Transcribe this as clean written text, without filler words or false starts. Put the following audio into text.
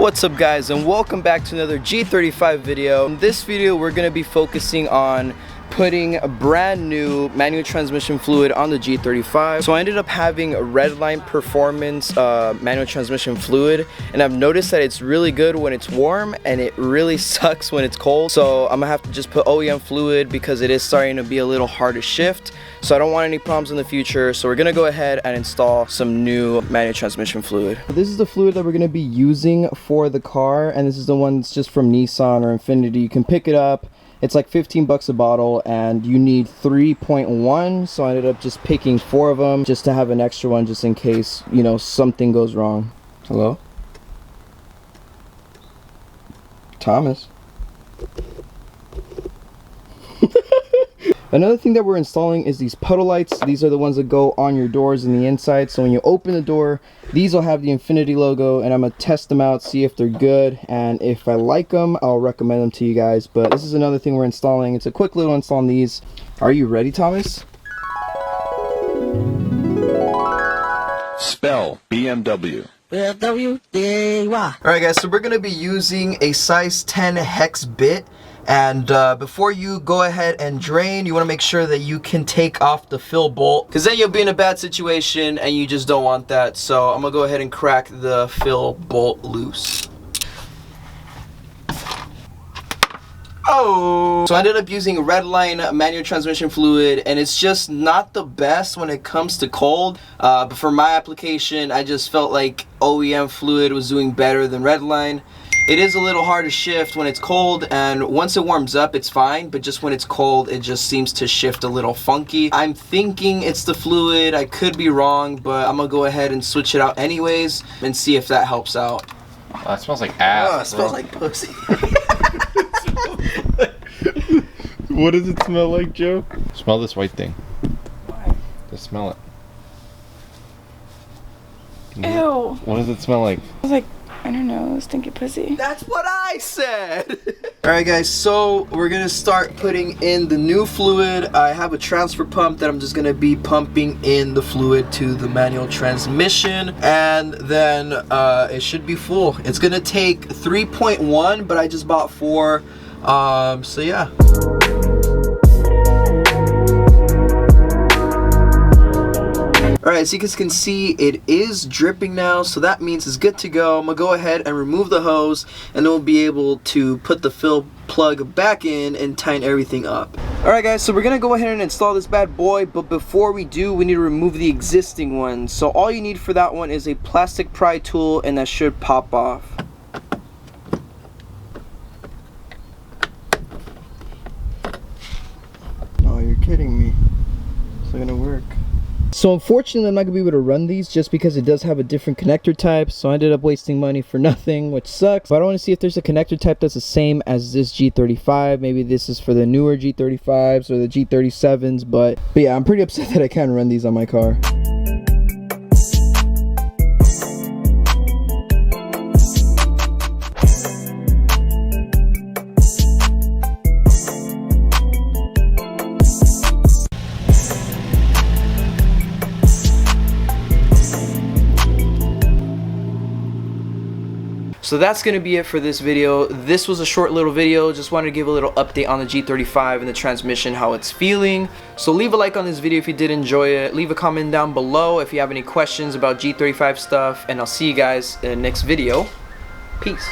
What's up guys, and welcome back to another G35 video. In this video we're going to be focusing on putting a brand new manual transmission fluid on the G35. So I ended up having a redline performance manual transmission fluid, and I've noticed that it's really good when it's warm and it really sucks when it's cold. So I'm gonna have to just put OEM fluid because it is starting to be a little hard to shift. So I don't want any problems in the future. So we're gonna go ahead and install some new manual transmission fluid. This is the fluid that we're gonna be using for the car, and this is the one that's just from Nissan or Infiniti. You can pick it up. It's like 15 bucks a bottle, and you need 3.1, so I ended up just picking 4 of them just to have an extra one just in case, you know, something goes wrong. Hello? Thomas? Another thing that we're installing is these puddle lights. These are the ones that go on your doors in the inside. So when you open the door, these will have the Infiniti logo, and I'm gonna test them out, see if they're good, and if I like them, I'll recommend them to you guys. But this is another thing we're installing. It's a quick little install on these. Are you ready, Thomas? Spell BMW. Alright guys, so we're gonna be using a size 10 hex bit. And before you go ahead and drain, you want to make sure that you can take off the fill bolt, because then you'll be in a bad situation and you just don't want that. So I'm gonna go ahead and crack the fill bolt loose. Oh! So I ended up using redline manual transmission fluid, and it's just not the best when it comes to cold. But for my application, I just felt like OEM fluid was doing better than redline. It is a little hard to shift when it's cold, and once it warms up it's fine, but just when it's cold it just seems to shift a little funky. I'm thinking it's the fluid. I could be wrong, but I'm gonna go ahead and switch it out anyways and see if that helps out. Oh, that smells like ass. Oh, it smells like pussy. What does it smell like, Joe? Smell this white thing. Why? Just smell it. Ew. What does it smell like? I was like, I don't know, stinky pussy. That's what I said! Alright guys, so we're gonna start putting in the new fluid. I have a transfer pump that I'm just gonna be pumping in the fluid to the manual transmission, and then it should be full. It's gonna take 3.1, but I just bought 4, so yeah. Alright, so you guys can see it is dripping now, so that means it's good to go. I'm gonna go ahead and remove the hose, and then we'll be able to put the fill plug back in and tighten everything up. Alright guys, so we're gonna go ahead and install this bad boy, but before we do, we need to remove the existing one. So all you need for that one is a plastic pry tool, and that should pop off. Oh, you're kidding me. It's not gonna work. So unfortunately I'm not going to be able to run these just because it does have a different connector type, so I ended up wasting money for nothing, which sucks. But I want to see if there's a connector type that's the same as this G35. Maybe this is for the newer G35s or the G37s, but yeah, I'm pretty upset that I can't run these on my car. So that's going to be it for this video. This was a short little video. Just wanted to give a little update on the G35 and the transmission, how it's feeling. So leave a like on this video if you did enjoy it. Leave a comment down below if you have any questions about G35 stuff. And I'll see you guys in the next video. Peace.